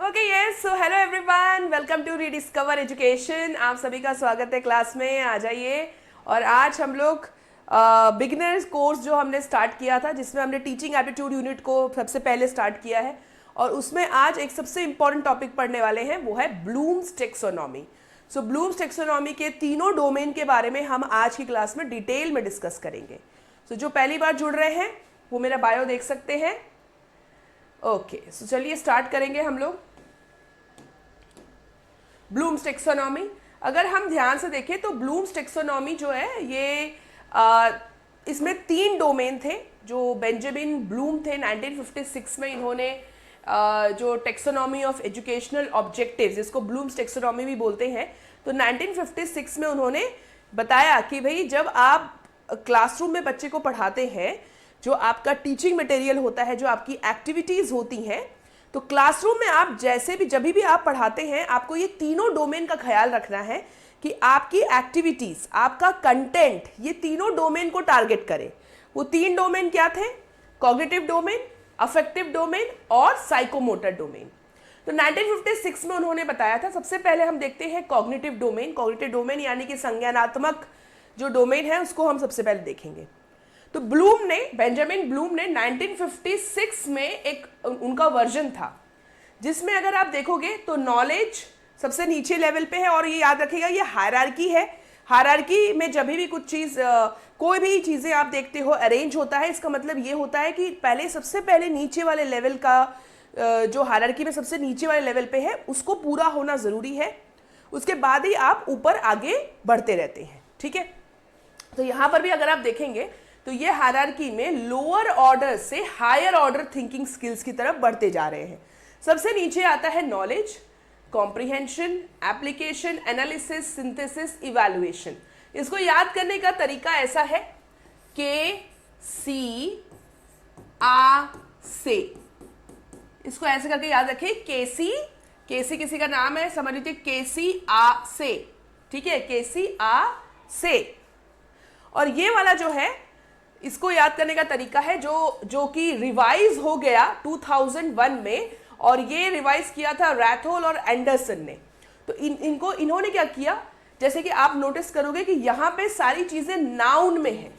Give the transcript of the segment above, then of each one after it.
Okay yes, so hello everyone, welcome to rediscover education. आप सभी का स्वागत है क्लास में। आ जाइए। और आज हम लोग बिगिनर्स कोर्स जो हमने स्टार्ट किया था, जिसमें हमने टीचिंग एप्टीट्यूड यूनिट को सबसे पहले स्टार्ट किया है, और उसमें आज एक सबसे इंपॉर्टेंट टॉपिक पढ़ने वाले हैं, वो है ब्लूम्स टेक्सोनॉमी। सो ब्लूम्स टेक्सोनॉमी के तीनों डोमेन के बारे में हम आज की क्लास में डिटेल में डिस्कस करेंगे। सो जो पहली बार जुड़ रहे हैं वो मेरा बायो देख सकते हैं। ओके, सो चलिए स्टार्ट करेंगे हम लोग। ब्लूम्स टेक्सोनॉमी, अगर हम ध्यान से देखें तो ब्लूम्स टेक्सोनॉमी जो है ये इसमें तीन डोमेन थे जो बेंजामिन ब्लूम थे। 1956 में इन्होंने जो टेक्सोनॉमी ऑफ एजुकेशनल ऑब्जेक्टिव्स, जिसको ब्लूम्स टेक्सोनॉमी भी बोलते हैं, तो 1956 में उन्होंने बताया कि भाई जब आप क्लासरूम में बच्चे को पढ़ाते हैं, जो आपका टीचिंग मटेरियल होता है, जो आपकी एक्टिविटीज़ होती हैं, तो क्लासरूम में आप जैसे भी जब भी आप पढ़ाते हैं, आपको ये तीनों डोमेन का ख्याल रखना है कि आपकी एक्टिविटीज़, आपका कंटेंट, ये तीनों डोमेन को टारगेट करे। वो तीन डोमेन क्या थे? कॉग्निटिव डोमेन, अफेक्टिव डोमेन और साइकोमोटर डोमेन। तो 1956 में उन्होंने बताया था। सबसे पहले हम देखते हैं कॉग्निटिव डोमेन। कॉग्निटिव डोमेन यानी कि संज्ञानात्मक जो डोमेन है, उसको हम सबसे पहले देखेंगे। तो बेंजामिन ब्लूम ने 1956 में एक उनका वर्जन था, जिसमें अगर आप देखोगे तो नॉलेज सबसे नीचे लेवल पे है। और ये याद रखिएगा, ये हायरार्की है। हायरार्की में जब भी कुछ चीज़, कोई भी चीज़ें आप देखते हो अरेंज होता है, इसका मतलब ये होता है कि सबसे पहले नीचे वाले लेवल का, जो हायरार्की में सबसे नीचे वाले लेवल पे है, उसको पूरा होना ज़रूरी है। उसके बाद ही आप ऊपर आगे बढ़ते रहते हैं। ठीक है, तो यहाँ पर भी अगर आप देखेंगे तो ये हायरार्की में लोअर ऑर्डर से हायर ऑर्डर थिंकिंग स्किल्स की तरफ बढ़ते जा रहे हैं। सबसे नीचे आता है knowledge, comprehension, application, analysis, synthesis, evaluation. इसको याद करने का तरीका ऐसा है, के सी आ से, इसको ऐसे करके याद रखें। केसी किसी का नाम है, समझ लीजिए, केसी आ से। ठीक है, केसी आ से। और ये वाला जो है, इसको याद करने का तरीका है जो कि रिवाइज हो गया 2001 में, और ये रिवाइज किया था रैथोल और एंडरसन ने। तो इन्होंने क्या किया, जैसे कि आप नोटिस करोगे कि यहाँ पे सारी चीजें नाउन में है,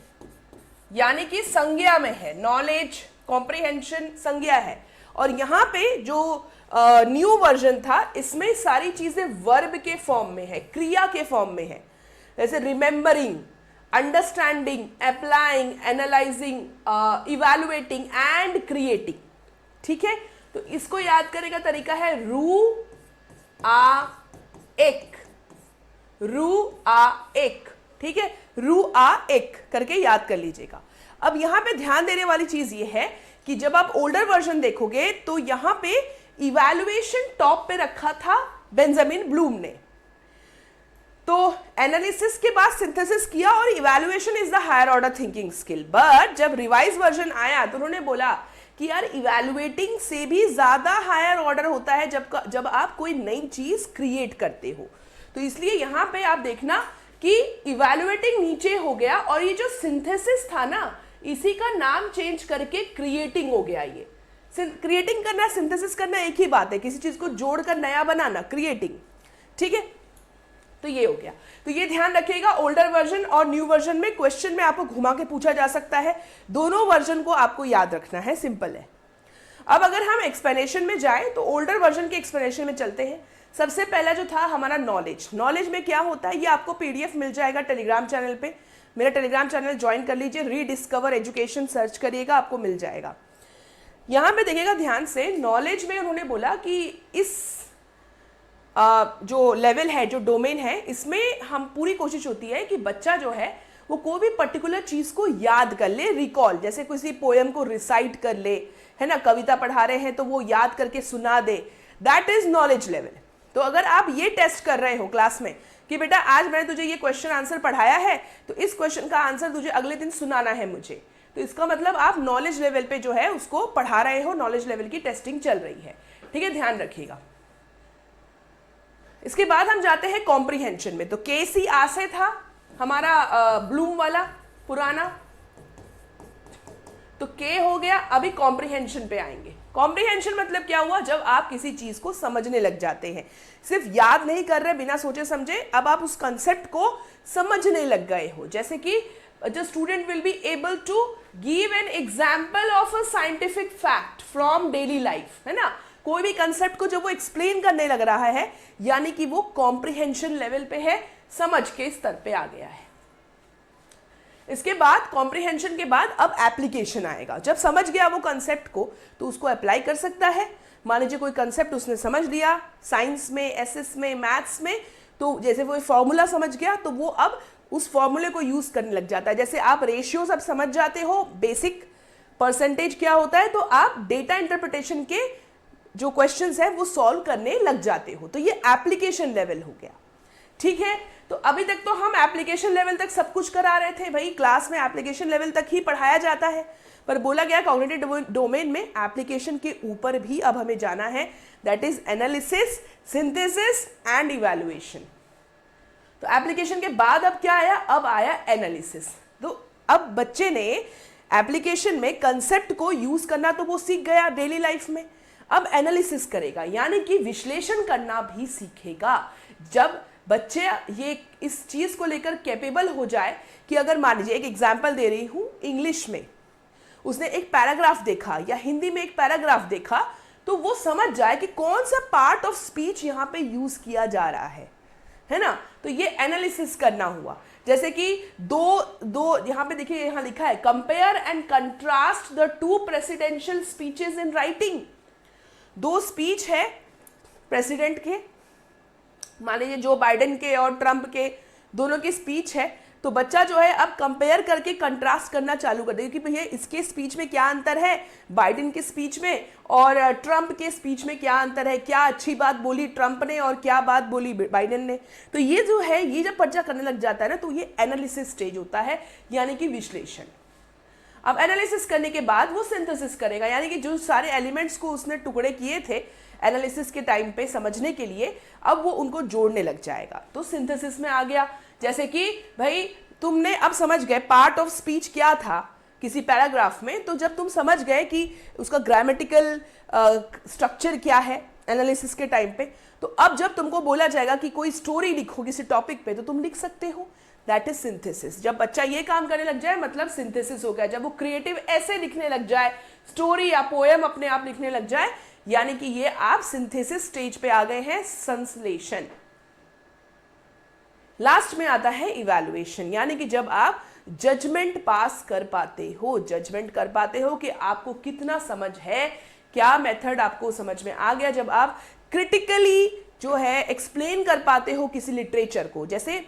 यानी कि संज्ञा में है। नॉलेज, कॉम्प्रिहेंशन संज्ञा है। और यहाँ पे जो न्यू वर्जन था, इसमें सारी चीजें वर्ब के फॉर्म में है, क्रिया के फॉर्म में है। जैसे remembering, understanding, applying, analysing, evaluating and creating. ठीक है, तो इसको याद करने का तरीका है रू आ एक, रू आ एक। ठीक है, रू आ एक करके याद कर लीजिएगा। अब यहां पे ध्यान देने वाली चीज ये है कि जब आप ओल्डर वर्जन देखोगे तो यहां पे इवैल्यूएशन टॉप पे रखा था बेंजामिन ब्लूम ने। तो एनालिसिस के बाद सिंथेसिस किया, और evaluation is the higher order thinking skill. But जब रिवाइज वर्जन आया तो उन्होंने बोला कि यार इवैल्यूएटिंग से भी ज्यादा हायर ऑर्डर होता है जब आप कोई नई चीज क्रिएट करते हो। तो इसलिए यहां पे आप देखना कि इवैल्यूएटिंग नीचे हो गया, और ये जो सिंथेसिस था ना, इसी का नाम चेंज करके क्रिएटिंग हो गया। ये क्रिएटिंग करना, सिंथेसिस करना एक ही बात है, किसी चीज को जोड़कर नया बनाना, क्रिएटिंग। ठीक है, तो ये हो गया। तो ये ध्यान रखिएगा, ओल्डर वर्जन और न्यू वर्जन में क्वेश्चन में आपको घुमा के पूछा जा सकता है। दोनों वर्जन को आपको याद रखना है, सिंपल है। अब अगर हम एक्सप्लेनेशन में जाएं तो ओल्डर वर्जन के एक्सप्लेनेशन में चलते हैं। सबसे पहला जो था हमारा नॉलेज। नॉलेज में क्या होता है, ये आपको पीडीएफ मिल जाएगा टेलीग्राम चैनल पे। मेरा टेलीग्राम चैनल ज्वाइन कर लीजिए, रीडिस्कवर एजुकेशन सर्च करिएगा, आपको मिल जाएगा। यहाँ पे देखिएगा ध्यान से, नॉलेज में उन्होंने बोला कि इस जो लेवल है, जो डोमेन है, इसमें हम पूरी कोशिश होती है कि बच्चा जो है वो कोई भी पर्टिकुलर चीज को याद कर ले, रिकॉल, जैसे किसी पोएम को रिसाइट कर ले, है ना, कविता पढ़ा रहे हैं तो वो याद करके सुना दे। That is knowledge level. तो अगर आप ये टेस्ट कर रहे हो क्लास में कि बेटा आज मैंने तुझे ये क्वेश्चन आंसर पढ़ाया है, तो इस क्वेश्चन का आंसर तुझे अगले दिन सुनाना है मुझे, तो इसका मतलब आप नॉलेज लेवल पे जो है उसको पढ़ा रहे हो, नॉलेज लेवल की टेस्टिंग चल रही है। ठीक है, ध्यान रखिएगा। इसके बाद हम जाते हैं कॉम्प्रिहेंशन में। तो के सी आ से था हमारा ब्लूम वाला पुराना, तो के हो गया। अभी कॉम्प्रिहेंशन पे आएंगे। कॉम्प्रिहेंशन मतलब क्या हुआ, जब आप किसी चीज को समझने लग जाते हैं, सिर्फ याद नहीं कर रहे बिना सोचे समझे, अब आप उस कंसेप्ट को समझने लग गए हो। जैसे कि the student will be able to give an example of a scientific fact from daily life, है ना। कोई भी कंसेप्ट को जब वो एक्सप्लेन करने लग रहा है, यानी कि वो कॉम्प्रिहेंशन लेवल पे है, समझ के स्तर पे आ गया है। इसके बाद कॉम्प्रिहेंशन के बाद अब एप्लीकेशन आएगा। जब समझ गया वो कंसेप्ट को तो उसको अप्लाई कर सकता है। मान लीजिए कोई कंसेप्ट उसने समझ लिया साइंस में, एसएस में, मैथ्स में, तो जैसे वो फॉर्मूला समझ गया तो वो अब उस फॉर्मूले को यूज करने लग जाता है। जैसे आप रेशियो सब समझ जाते हो, बेसिक परसेंटेज क्या होता है, तो आप डेटा इंटरप्रिटेशन के जो क्वेश्चंस है वो सॉल्व करने लग जाते हो। तो ये एप्लीकेशन लेवल हो गया, ठीक है। तो अभी तक तो हम एप्लीकेशन लेवल तक सब कुछ करा रहे थे भाई, क्लास में एप्लीकेशन लेवल तक ही पढ़ाया जाता है, पर बोला गया कॉग्निटिव डोमेन में एप्लीकेशन के ऊपर भी अब हमें जाना है, that is analysis, synthesis and evaluation. तो एप्लीकेशन के बाद अब क्या आया, अब आया एनालिसिस। तो अब बच्चे ने एप्लीकेशन में कंसेप्ट को यूज करना तो वो सीख गया डेली लाइफ में, अब एनालिसिस करेगा, यानी कि विश्लेषण करना भी सीखेगा। जब बच्चे ये इस चीज को लेकर कैपेबल हो जाए कि अगर मान लीजिए एक एग्जाम्पल दे रही हूं, इंग्लिश में उसने एक पैराग्राफ देखा या हिंदी में एक पैराग्राफ देखा, तो वो समझ जाए कि कौन सा पार्ट ऑफ स्पीच यहाँ पे यूज किया जा रहा है ना। तो ये एनालिसिस करना हुआ। जैसे कि दो यहाँ पे देखिए, यहाँ लिखा है compare and contrast the two presidential speeches in writing. दो स्पीच है प्रेसिडेंट के, मान लीजिए जो बाइडेन के और ट्रंप के दोनों की स्पीच है, तो बच्चा जो है अब कंपेयर करके कंट्रास्ट करना चालू कर देगा कि भैया इसके स्पीच में क्या अंतर है बाइडेन के स्पीच में और ट्रंप के स्पीच में क्या अंतर है, क्या अच्छी बात बोली ट्रंप ने और क्या बात बोली बाइडेन ने। तो ये जो है, ये जब बच्चा करने लग जाता है ना, तो ये एनालिसिस स्टेज होता है, यानी कि विश्लेषण। अब एनालिसिस करने के बाद वो सिंथेसिस करेगा, यानी कि जो सारे एलिमेंट्स को उसने टुकड़े किए थे एनालिसिस के टाइम पे समझने के लिए, अब वो उनको जोड़ने लग जाएगा, तो सिंथेसिस में आ गया। जैसे कि भाई तुमने अब समझ गए पार्ट ऑफ स्पीच क्या था किसी पैराग्राफ में, तो जब तुम समझ गए कि उसका ग्रामेटिकल स्ट्रक्चर क्या है एनालिसिस के टाइम पे, तो अब जब तुमको बोला जाएगा कि कोई स्टोरी लिखो किसी टॉपिक पे, तो तुम लिख सकते हो, दैट इज सिंथेसिस। जब बच्चा ये काम करने लग जाए मतलब सिंथेसिस हो गया। जब वो क्रिएटिव ऐसे लिखने लग जाए, स्टोरी या पोएम अपने आप लिखने लग जाए, यानी कि ये आप सिंथेसिस स्टेज पे आ गए हैं, संश्लेषण। लास्ट में आता है इवैल्यूएशन, यानी कि जब आप जजमेंट पास कर पाते हो, जजमेंट कर पाते हो कि आपको कितना समझ है, क्या मेथड आपको समझ में आ गया। जब आप क्रिटिकली जो है एक्सप्लेन कर पाते हो किसी लिटरेचर को। जैसे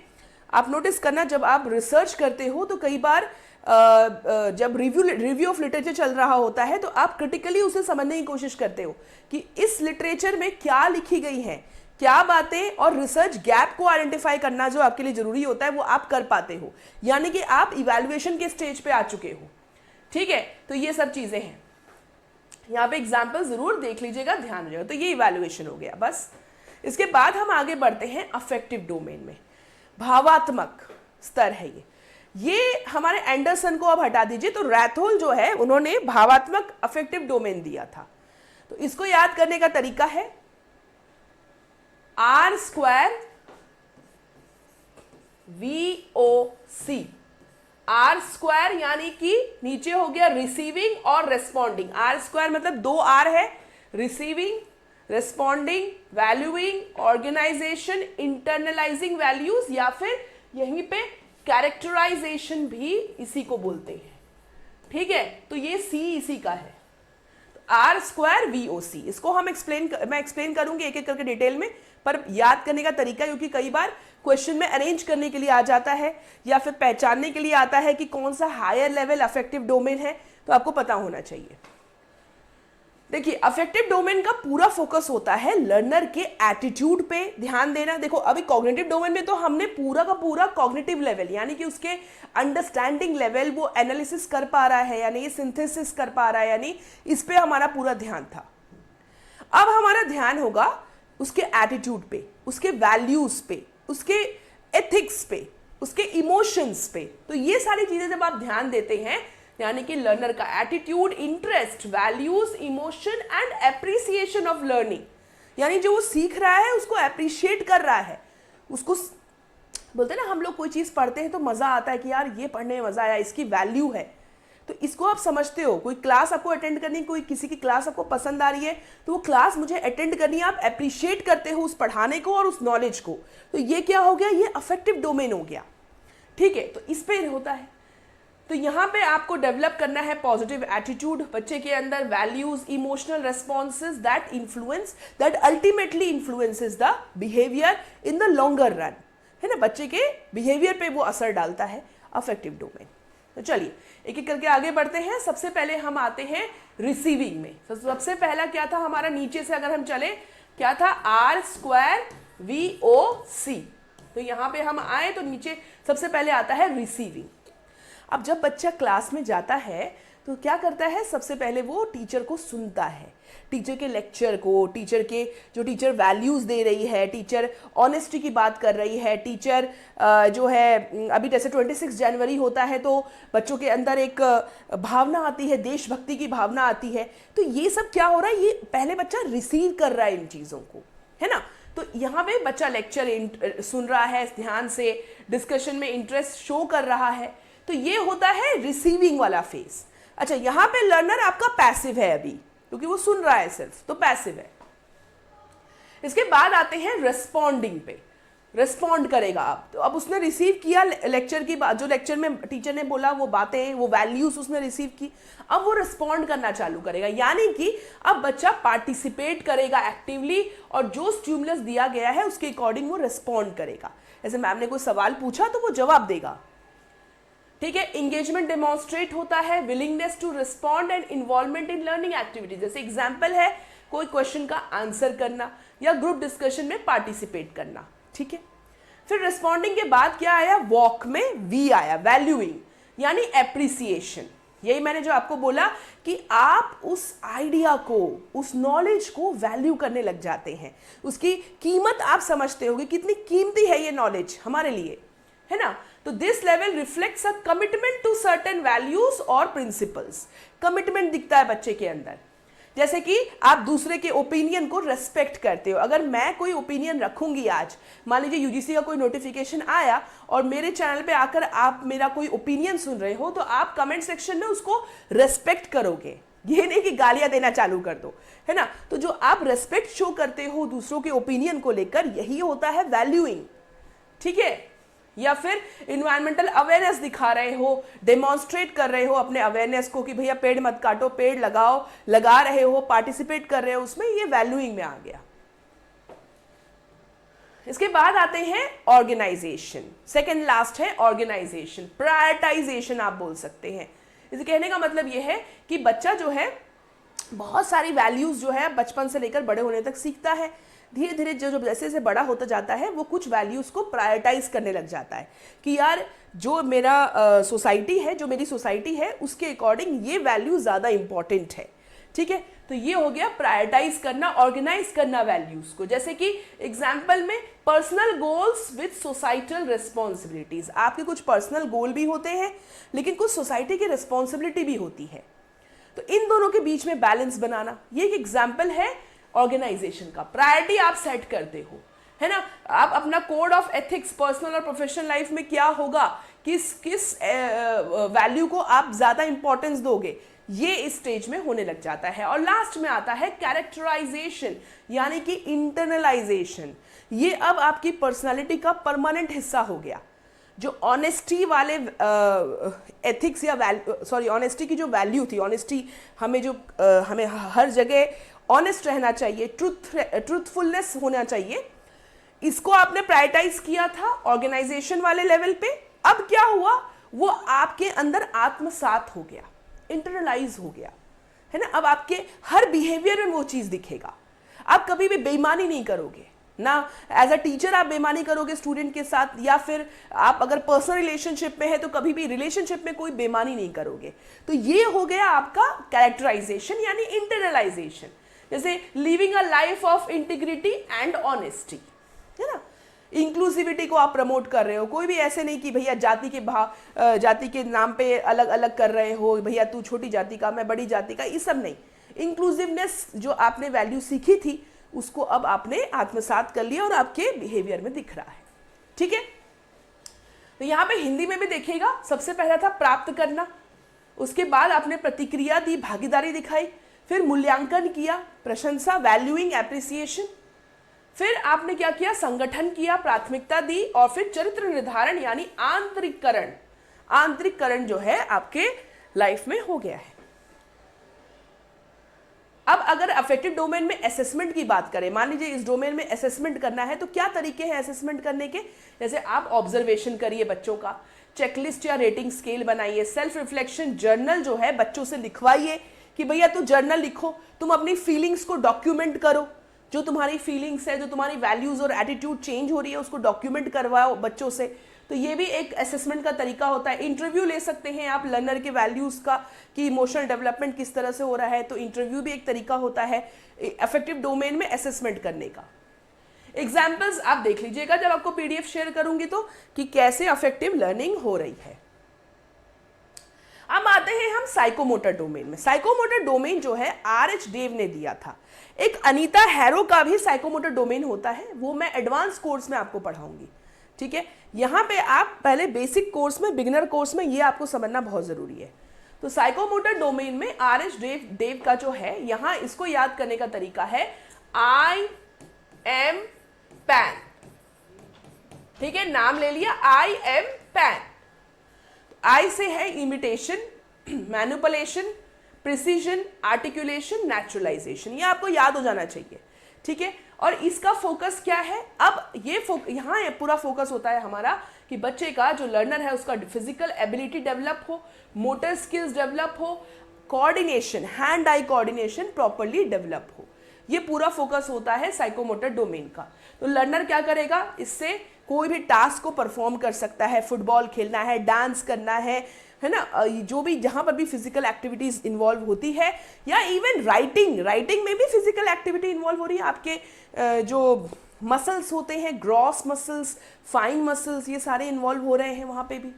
आप नोटिस करना, जब आप रिसर्च करते हो तो कई बार जब रिव्यू ऑफ लिटरेचर चल रहा होता है, तो आप क्रिटिकली उसे समझने की कोशिश करते हो कि इस लिटरेचर में क्या लिखी गई है, क्या बातें, और रिसर्च गैप को आइडेंटिफाई करना जो आपके लिए जरूरी होता है वो आप कर पाते हो, यानी कि आप इवैल्यूएशन के स्टेज पे आ चुके हो। ठीक है, तो ये सब चीजें हैं, यहाँ पे एग्जाम्पल जरूर देख लीजिएगा, ध्यान रखिएगा। तो ये इवैल्यूएशन हो गया। बस इसके बाद हम आगे बढ़ते हैं अफेक्टिव डोमेन में, भावात्मक स्तर है ये हमारे एंडरसन को अब हटा दीजिए। तो रैथोल जो है उन्होंने भावात्मक अफेक्टिव डोमेन दिया था। तो इसको याद करने का तरीका है R² VOC। R² यानी कि नीचे हो गया रिसीविंग और रेस्पॉन्डिंग। R² मतलब 2 R है, receiving, responding, valuing, organisation, internalising values, या फिर यहीं पे कैरेक्टराइजेशन भी इसी को बोलते हैं। ठीक है, तो ये C इसी का है, R² VOC। इसको हम मैं एक्सप्लेन करूंगी एक एक करके डिटेल में, पर याद करने का तरीका, क्योंकि कई बार क्वेश्चन में अरेंज करने के लिए आ जाता है या फिर पहचानने के लिए आता है कि कौन सा हायर लेवल अफेक्टिव डोमेन है, तो आपको पता होना चाहिए। देखिए, अफेक्टिव डोमेन का पूरा फोकस होता है लर्नर के एटीट्यूड पे ध्यान देना। देखो, अभी कॉग्निटिव डोमेन में तो हमने पूरा का पूरा कॉग्निटिव लेवल, यानी कि उसके अंडरस्टैंडिंग लेवल, वो एनालिसिस कर पा रहा है यानी सिंथेसिस कर पा रहा है, यानी इस पे हमारा पूरा ध्यान था। अब हमारा ध्यान होगा उसके एटीट्यूड पे, उसके वैल्यूज पे, उसके एथिक्स पे, उसके इमोशंस पे। तो ये सारी चीजें जब आप ध्यान देते हैं यानी कि लर्नर का attitude, interest, values, emotion and appreciation of learning, यानी जो वो सीख रहा है उसको एप्रिशिएट कर रहा है, उसको बोलते हैं ना हम लोग कोई चीज़ पढ़ते हैं तो मज़ा आता है कि यार ये पढ़ने में मज़ा आया, इसकी वैल्यू है, तो इसको आप समझते हो। कोई क्लास आपको अटेंड करनी, कोई किसी की क्लास आपको पसंद आ रही है तो वो क्लास मुझे अटेंड करनी है, आप अप्रिशिएट करते हो उस पढ़ाने को और उस नॉलेज को, तो ये क्या हो गया, ये अफेक्टिव डोमेन हो गया। ठीक है, तो इस पे होता है। तो यहाँ पे आपको डेवलप करना है पॉजिटिव एटीट्यूड, बच्चे के अंदर values, emotional responses that ultimately influences the behaviour in the longer run, है ना, बच्चे के बिहेवियर पे वो असर डालता है, अफेक्टिव डोमेन। तो चलिए एक एक करके आगे बढ़ते हैं। सबसे पहले हम आते हैं रिसीविंग में। सबसे पहला क्या था हमारा, नीचे से अगर हम चले, क्या था, RSVOC। तो यहाँ पे हम आए तो नीचे सबसे पहले आता है रिसीविंग। अब जब बच्चा क्लास में जाता है तो क्या करता है, सबसे पहले वो टीचर को सुनता है, टीचर के लेक्चर को, टीचर के जो टीचर वैल्यूज़ दे रही है, टीचर ऑनेस्टी की बात कर रही है, टीचर जो है, अभी जैसे 26 जनवरी होता है तो बच्चों के अंदर एक भावना आती है, देशभक्ति की भावना आती है, तो ये सब क्या हो रहा है, ये पहले बच्चा रिसीव कर रहा है इन चीज़ों को, है ना। तो यहाँ पे बच्चा लेक्चर सुन रहा है, ध्यान से डिस्कशन में इंटरेस्ट शो कर रहा है, तो ये होता है रिसीविंग वाला फेज। अच्छा, यहाँ पे लर्नर आपका पैसिव है अभी, क्योंकि वो सुन रहा है सिर्फ, तो पैसिव है। इसके बाद आते हैं रेस्पॉन्डिंग पे, रेस्पॉन्ड करेगा आप। तो अब उसने रिसीव किया लेक्चर की बात, जो लेक्चर में टीचर ने बोला वो बातें, वो वैल्यूज उसने रिसीव की, अब वो रिस्पॉन्ड करना चालू करेगा, यानी कि अब बच्चा पार्टिसिपेट करेगा एक्टिवली और जो स्टिमुलस दिया गया है उसके अकॉर्डिंग वो रिस्पॉन्ड करेगा। जैसे मैम ने कोई सवाल पूछा तो वो जवाब देगा। ठीक है, इंगेजमेंट डेमोन्स्ट्रेट होता है, willingness to respond and involvement in learning activity. जैसे एग्जाम्पल है कोई क्वेश्चन का आंसर करना या ग्रुप डिस्कशन में पार्टिसिपेट करना। ठीक है, फिर रिस्पॉन्डिंग के बाद क्या आया, वॉक में वी आया, वैल्यूइंग, यानी एप्रिसिएशन। यही मैंने जो आपको बोला कि आप उस आइडिया को, उस नॉलेज को वैल्यू करने लग जाते हैं, उसकी कीमत आप समझते हो कि कितनी कीमती है ये नॉलेज हमारे लिए, है ना। तो this level reflects a commitment to certain values और प्रिंसिपल्स। कमिटमेंट दिखता है बच्चे के अंदर, जैसे कि आप दूसरे के ओपिनियन को रेस्पेक्ट करते हो। अगर मैं कोई ओपिनियन रखूंगी आज, मान लीजिए यूजीसी का कोई नोटिफिकेशन आया और मेरे चैनल पे आकर आप मेरा कोई ओपिनियन सुन रहे हो, तो आप कमेंट सेक्शन में उसको रेस्पेक्ट करोगे, ये नहीं कि गालियां देना चालू कर दो, है ना। तो जो आप रेस्पेक्ट शो करते हो दूसरों के ओपिनियन को लेकर, यही होता है वैल्यूइंग। ठीक है, या फिर इन्वायरमेंटल अवेयरनेस दिखा रहे हो, डेमोन्स्ट्रेट कर रहे हो अपने अवेयरनेस को कि भैया पेड़ मत काटो, पेड़ लगाओ, लगा रहे हो, पार्टिसिपेट कर रहे हो उसमें, ये वैल्यूइंग में आ गया। इसके बाद आते हैं ऑर्गेनाइजेशन। सेकेंड लास्ट है ऑर्गेनाइजेशन, प्रायोरिटाइजेशन आप बोल सकते हैं। इसे कहने का मतलब ये है कि बच्चा जो है बहुत सारी वैल्यूज जो है बचपन से लेकर बड़े होने तक सीखता है, धीरे धीरे जो जैसे जैसे बड़ा होता जाता है वो कुछ वैल्यूज़ को प्रायोरिटाइज करने लग जाता है कि यार जो मेरा सोसाइटी है, जो मेरी सोसाइटी है, उसके अकॉर्डिंग ये वैल्यू ज़्यादा इंपॉर्टेंट है। ठीक है, तो ये हो गया प्रायोरिटाइज करना, ऑर्गेनाइज करना वैल्यूज़ को। जैसे कि एग्जाम्पल में personal goals with societal responsibilities, आपके कुछ पर्सनल गोल भी होते हैं लेकिन कुछ सोसाइटी की रिस्पॉन्सिबिलिटी भी होती है, तो इन दोनों के बीच में बैलेंस बनाना, ये एक एग्जाम्पल है ऑर्गेनाइजेशन का। प्रायोरिटी आप सेट करते हो, है ना। आप अपना कोड ऑफ एथिक्स पर्सनल और प्रोफेशनल लाइफ में क्या होगा, किस किस वैल्यू को आप ज़्यादा इंपॉर्टेंस दोगे, ये इस स्टेज में होने लग जाता है। और लास्ट में आता है कैरेक्टराइजेशन, यानी कि इंटरनलाइजेशन। ये अब आपकी पर्सनालिटी का परमानेंट हिस्सा हो गया। जो ऑनेस्टी वाले एथिक्स या ऑनेस्टी की जो वैल्यू थी, ऑनेस्टी हमें जो हमें हर जगह ऑनेस्ट रहना चाहिए, ट्रूथफुलनेस होना चाहिए, इसको आपने प्रायोरिटाइज किया था ऑर्गेनाइजेशन वाले लेवल पे। अब क्या हुआ, वो आपके अंदर आत्मसात हो गया, इंटरनलाइज हो गया, है ना। अब आपके हर बिहेवियर में वो चीज़ दिखेगा। आप कभी भी बेईमानी नहीं करोगे ना, एज अ टीचर आप बेईमानी करोगे स्टूडेंट के साथ, या फिर आप अगर पर्सनल रिलेशनशिप में है तो कभी भी रिलेशनशिप में कोई बेईमानी नहीं करोगे। तो ये हो गया आपका कैरेक्टराइजेशन यानी इंटरनलाइजेशन। जैसे living a life of integrity and honesty, है ना। इंक्लूसिविटी को आप प्रमोट कर रहे हो, कोई भी ऐसे नहीं कि भैया जाति के नाम पे अलग अलग कर रहे हो, भैया तू छोटी जाति का मैं बड़ी जाति का, ये सब नहीं। इंक्लूसिवनेस जो आपने वैल्यू सीखी थी उसको अब आपने आत्मसात कर लिया और आपके बिहेवियर में दिख रहा है। ठीक है, तो यहाँ पे हिंदी में भी देखिएगा, सबसे पहला था प्राप्त करना, उसके बाद आपने प्रतिक्रिया दी, भागीदारी दिखाई, फिर मूल्यांकन किया, प्रशंसा, वैल्यूइंग, एप्रिसिएशन, फिर आपने क्या किया, संगठन किया, प्राथमिकता दी, और फिर चरित्र निर्धारण यानी आंतरिककरण। आंतरिककरण जो है आपके लाइफ में हो गया है। अब अगर अफेक्टिव डोमेन में असेसमेंट की बात करें, मान लीजिए इस डोमेन में असेसमेंट करना है, तो क्या तरीके हैं असेसमेंट करने के? जैसे आप ऑब्जर्वेशन करिए बच्चों का, चेकलिस्ट या रेटिंग स्केल बनाइए, सेल्फ रिफ्लेक्शन जर्नल जो है बच्चों से लिखवाइए कि भैया तू जर्नल लिखो, तुम अपनी फीलिंग्स को डॉक्यूमेंट करो, जो तुम्हारी फीलिंग्स है, जो तुम्हारी वैल्यूज और एटीट्यूड चेंज हो रही है उसको डॉक्यूमेंट करवाओ बच्चों से। तो ये भी एक असेसमेंट का तरीका होता है। इंटरव्यू ले सकते हैं आप लर्नर के वैल्यूज का कि इमोशनल डेवलपमेंट किस तरह से हो रहा है, तो इंटरव्यू भी एक तरीका होता है अफेक्टिव डोमेन में असेसमेंट करने का। एग्जाम्पल्स आप देख लीजिएगा जब आपको पीडीएफ शेयर करूंगी तो, कि कैसे अफेक्टिव लर्निंग हो रही है। अब आते हैं हम साइकोमोटर डोमेन में। साइकोमोटर डोमेन जो है आर.एच. डेव ने दिया था। एक अनीता हैरो का भी साइकोमोटर डोमेन होता है, वो मैं एडवांस कोर्स में आपको पढ़ाऊंगी। ठीक है, यहाँ पे आप पहले बेसिक कोर्स में, बिगिनर कोर्स में ये आपको समझना बहुत जरूरी है। तो साइकोमोटर डोमेन में आर.एच. डेव का जो है, यहाँ इसको याद करने का तरीका है आई एम पैन। ठीक है, नाम ले लिया आई एम पैन। आई से है imitation, manipulation, precision, articulation, naturalisation, ये आपको याद हो जाना चाहिए। ठीक है, और इसका फोकस क्या है? अब ये यहाँ पूरा फोकस होता है हमारा कि बच्चे का जो लर्नर है उसका फिजिकल एबिलिटी डेवलप हो, मोटर स्किल्स डेवलप हो, coordination, hand eye coordination properly develop हो। ये पूरा फोकस होता है साइकोमोटर डोमेन का। तो लर्नर क्या करेगा, इससे कोई भी टास्क को परफॉर्म कर सकता है, फुटबॉल खेलना है, डांस करना है ना, जो भी जहां पर भी फिजिकल एक्टिविटीज इन्वॉल्व होती है, या इवन राइटिंग में भी फिजिकल एक्टिविटी इन्वॉल्व हो रही है। आपके जो मसल्स होते हैं, ग्रॉस मसल्स, फाइन मसल्स, ये सारे इन्वॉल्व हो रहे हैं वहां पे भी।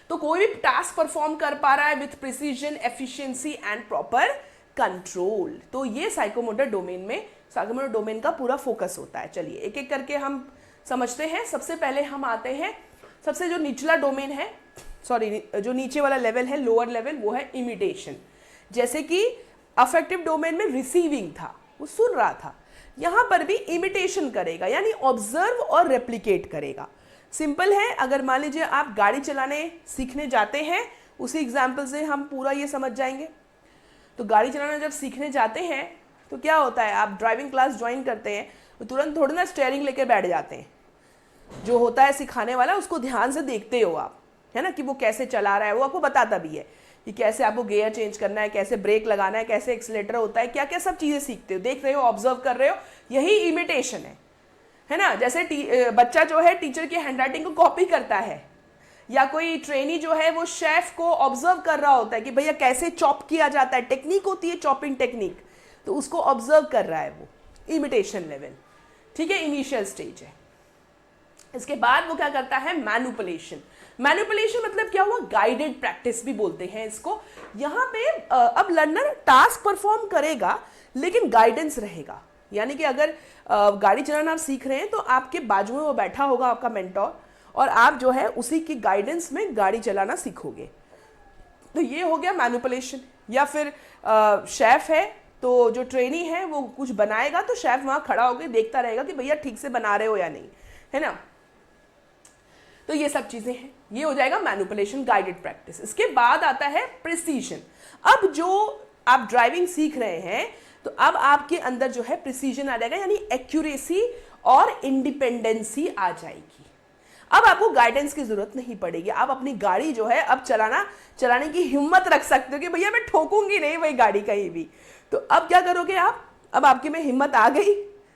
तो कोई भी टास्क परफॉर्म कर पा रहा है with precision, efficiency and proper control. तो ये साइकोमोटर डोमेन का पूरा फोकस होता है। चलिए एक एक करके हम समझते हैं। सबसे पहले हम आते हैं, सबसे जो निचला डोमेन है, जो नीचे वाला लेवल है, लोअर लेवल, वो है इमिटेशन। जैसे कि अफेक्टिव डोमेन में रिसीविंग था, वो सुन रहा था, यहां पर भी इमिटेशन करेगा, यानी ऑब्जर्व और रेप्लिकेट करेगा। सिंपल है, अगर मान लीजिए आप गाड़ी चलाने सीखने जाते हैं, उसी एग्जाम्पल से हम पूरा ये समझ जाएंगे। तो गाड़ी चलाना जब सीखने जाते हैं तो क्या होता है, आप ड्राइविंग क्लास ज्वाइन करते हैं तो तुरंत थोड़ी ना स्टीयरिंग लेके बैठ जाते हैं। जो होता है सिखाने वाला, उसको ध्यान से देखते हो आप, है ना, कि वो कैसे चला रहा है, वो आपको बताता भी है कि कैसे आपको गियर चेंज करना है, कैसे ब्रेक लगाना है, कैसे एक्सीलेटर होता है, क्या क्या सब चीजें सीखते हो, देख रहे हो, ऑब्जर्व कर रहे हो। यही इमिटेशन है ना। जैसे बच्चा जो है टीचर की हैंडराइटिंग को कॉपी करता है, या कोई ट्रेनी जो है वो शेफ को ऑब्जर्व कर रहा होता है कि भैया कैसे चॉप किया जाता है, टेक्निक होती है चॉपिंग टेक्निक, तो उसको ऑब्जर्व कर रहा है वो, इमिटेशन लेवल। ठीक है, इनिशियल स्टेज है। इसके बाद वो क्या करता है, मैनिपुलेशन। मैनिपुलेशन मतलब क्या हुआ, गाइडेड प्रैक्टिस भी बोलते हैं इसको। यहाँ पे अब लर्नर टास्क परफॉर्म करेगा लेकिन गाइडेंस रहेगा। यानी कि अगर गाड़ी चलाना आप सीख रहे हैं तो आपके बाजू में वो बैठा होगा आपका मेंटोर, और आप जो है उसी की गाइडेंस में गाड़ी चलाना सीखोगे। तो ये हो गया मैनिपुलेशन। या फिर शेफ है तो जो ट्रेनी है वो कुछ बनाएगा तो शेफ वहां खड़ा होकर देखता रहेगा कि भैया ठीक से बना रहे हो या नहीं, है ना। तो ये सब चीजें हैं, ये हो जाएगा मैनिपुलेशन, गाइडेड प्रैक्टिस। इसके बाद आता है प्रिसीजन। अब जो आप ड्राइविंग सीख रहे हैं तो अब आपके अंदर जो है प्रिसीजन आ जाएगा, यानी एक्यूरेसी और इंडिपेंडेंसी आ जाएगी। अब आपको गाइडेंस की जरूरत नहीं पड़ेगी, आप अपनी गाड़ी जो है अब चलाने की हिम्मत रख सकते हो कि भैया मैं ठोकूंगी नहीं वही गाड़ी कहीं भी। तो अब क्या करोगे आप, अब आपके में हिम्मत आ गई,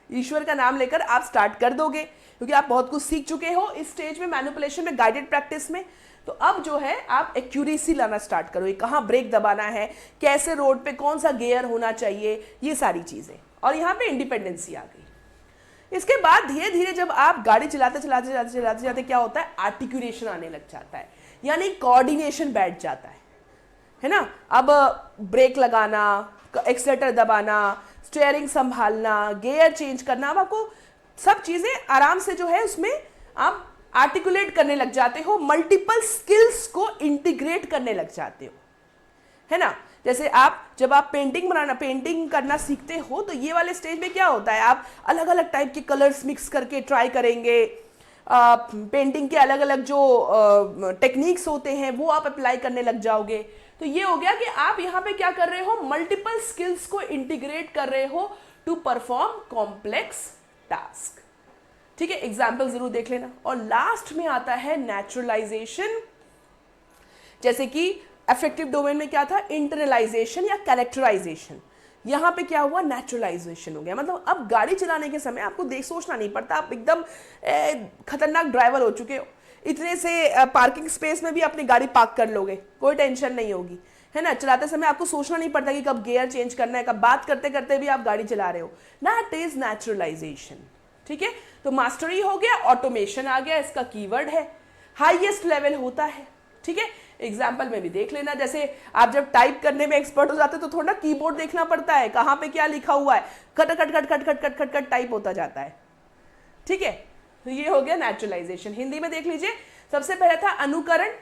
ईश्वर का नाम लेकर आप स्टार्ट कर दोगे, क्योंकि आप बहुत कुछ सीख चुके हो इस स्टेज में, मैनिपुलेशन में, गाइडेड प्रैक्टिस में। तो अब जो है आप एक्यूरेसी लाना स्टार्ट करोगे, कहाँ ब्रेक दबाना है, कैसे रोड पे कौन सा गियर होना चाहिए, ये सारी चीजें। और यहाँ पे इंडिपेंडेंसी आ गई। इसके बाद धीरे धीरे जब आप गाड़ी चलाते चलाते चलाते चलाते चलाते क्या होता है, आर्टिकुलेशन आने लग जाता है, यानी कोऑर्डिनेशन बैठ जाता है ना। अब ब्रेक लगाना, एक्सीलेटर दबाना, स्टीयरिंग संभालना, गियर चेंज करना, अब आपको सब चीजें आराम से जो है उसमें आप आर्टिकुलेट करने लग जाते हो, मल्टीपल स्किल्स को इंटीग्रेट करने लग जाते हो, है ना। जैसे जब आप पेंटिंग करना सीखते हो तो ये वाले स्टेज में क्या होता है, आप अलग अलग टाइप के कलर्स मिक्स करके ट्राई करेंगे, पेंटिंग के अलग अलग जो टेक्निक्स होते हैं वो आप अप्लाई करने लग जाओगे। तो ये हो गया कि आप यहाँ पे क्या कर रहे हो, मल्टीपल स्किल्स को इंटीग्रेट कर रहे हो टू परफॉर्म कॉम्प्लेक्स टास्क। ठीक है, एग्जाम्पल जरूर देख लेना। और लास्ट में आता है नेचुरलाइजेशन, जैसे कि अफेक्टिव डोमेन में क्या था, इंटरनलाइजेशन या कैरेक्टराइजेशन। यहां पे क्या हुआ, नेचुरलाइजेशन हो गया। मतलब अब गाड़ी चलाने के समय आपको सोचना नहीं पड़ता, आप एकदम खतरनाक ड्राइवर हो चुके हो, इतने से पार्किंग स्पेस में भी अपनी गाड़ी पार्क कर लोगे, कोई टेंशन नहीं होगी, है ना। चलाते समय आपको सोचना नहीं पड़ता कि कब गियर चेंज करना है, कब बात करते करते भी आप गाड़ी चला रहे हो। That is naturalisation. ठीक है, तो मास्टरी हो गया, ऑटोमेशन आ गया, इसका कीवर्ड है, हाईएस्ट लेवल होता है। ठीक है, एग्जाम्पल में भी देख लेना, जैसे आप जब टाइप करने में एक्सपर्ट हो जाते हो तो थोड़ा कीबोर्ड देखना पड़ता है, कहां पे क्या लिखा हुआ है, खट खट खट खट खट खट खट खट टाइप होता जाता है। ठीक है, तो ये हो गया नेचुरलाइजेशन। हिंदी में देख लीजिए, सबसे पहले था अनुकरण,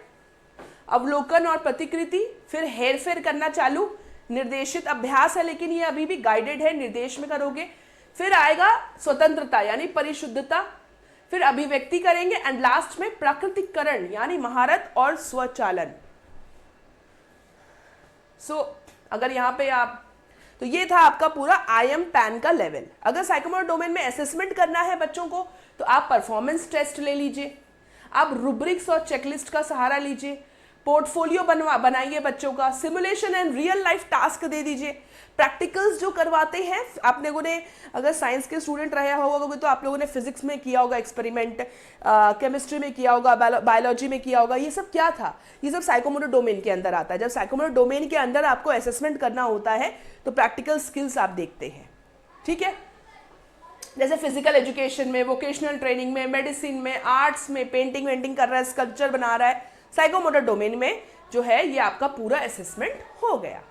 अवलोकन और प्रतिकृति, फिर हेरफेर करना चालू, निर्देशित अभ्यास है लेकिन ये अभी भी गाइडेड है, निर्देश में करोगे। फिर आएगा स्वतंत्रता यानी परिशुद्धता, फिर अभिव्यक्ति करेंगे, एंड लास्ट में प्राकृतिककरण यानी महारत और स्वचालन। अगर यहां पे तो ये था आपका पूरा IM PAN का लेवल। अगर साइकोमोटर डोमेन में असेसमेंट करना है बच्चों को तो आप परफॉर्मेंस टेस्ट ले लीजिए, आप रूब्रिक्स और चेकलिस्ट का सहारा लीजिए, पोर्टफोलियो बनाइए बच्चों का, simulation and real life task दे दीजिए, प्रैक्टिकल्स जो करवाते हैं आप लोगों ने, अगर साइंस के स्टूडेंट रहे होगा तो आप लोगों ने फिजिक्स में किया होगा एक्सपेरिमेंट, केमिस्ट्री में किया होगा, बायोलॉजी में किया होगा, ये सब क्या था, ये सब साइकोमोटर डोमेन के अंदर आता है। जब साइकोमोटर डोमेन के अंदर आपको असेसमेंट करना होता है तो प्रैक्टिकल स्किल्स आप देखते हैं। ठीक है, जैसे फिजिकल एजुकेशन में, वोकेशनल ट्रेनिंग में, मेडिसिन में, आर्ट्स में, पेंटिंग वेंटिंग कर रहा है, स्कल्पचर बना रहा है, साइकोमोटर डोमेन में जो है ये आपका पूरा असेसमेंट हो गया।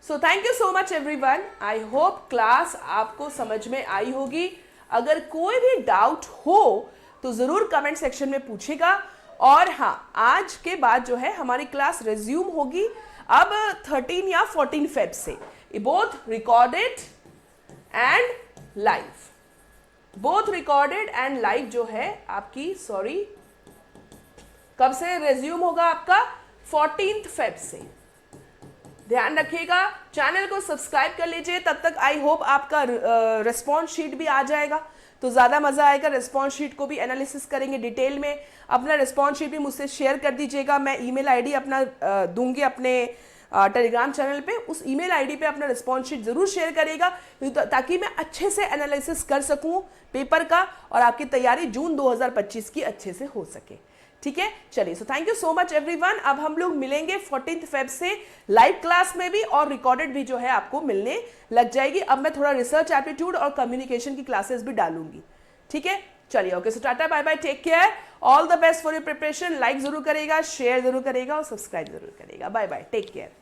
So thank you so much everyone, I hope class आपको समझ में आई होगी। अगर कोई भी डाउट हो तो जरूर कमेंट सेक्शन में पूछेगा। और हाँ, आज के बाद जो है हमारी क्लास रिज्यूम होगी अब 13 या 14 फेब से, both recorded and live, both recorded and live जो है आपकी, कब से रिज्यूम होगा आपका, 14 फेब से। ध्यान रखिएगा, चैनल को सब्सक्राइब कर लीजिए, तब तक आई होप आपका रिस्पॉन्स शीट भी आ जाएगा तो ज़्यादा मज़ा आएगा। रिस्पॉन्स शीट को भी एनालिसिस करेंगे डिटेल में। अपना रिस्पॉन्स शीट भी मुझसे शेयर कर दीजिएगा, मैं ईमेल आईडी अपना दूंगी अपने टेलीग्राम चैनल पे, उस ईमेल आईडी पे अपना रिस्पॉन्स शीट जरूर शेयर करेगा ताकि मैं अच्छे से एनालिसिस कर सकूं पेपर का और आपकी तैयारी जून 2025 की अच्छे से हो सके। ठीक है, चलिए, so thank you so much everyone. अब हम लोग मिलेंगे 14 फेब से लाइव क्लास में भी, और रिकॉर्डेड भी जो है आपको मिलने लग जाएगी। अब मैं थोड़ा रिसर्च एप्टीट्यूड और कम्युनिकेशन की क्लासेस भी डालूंगी। ठीक है, चलिए, okay, so tata bye bye, take care, all the best for your preparation. Like जरूर करेगा, शेयर जरूर करेगा और सब्सक्राइब जरूर करेगा। Bye bye, take care.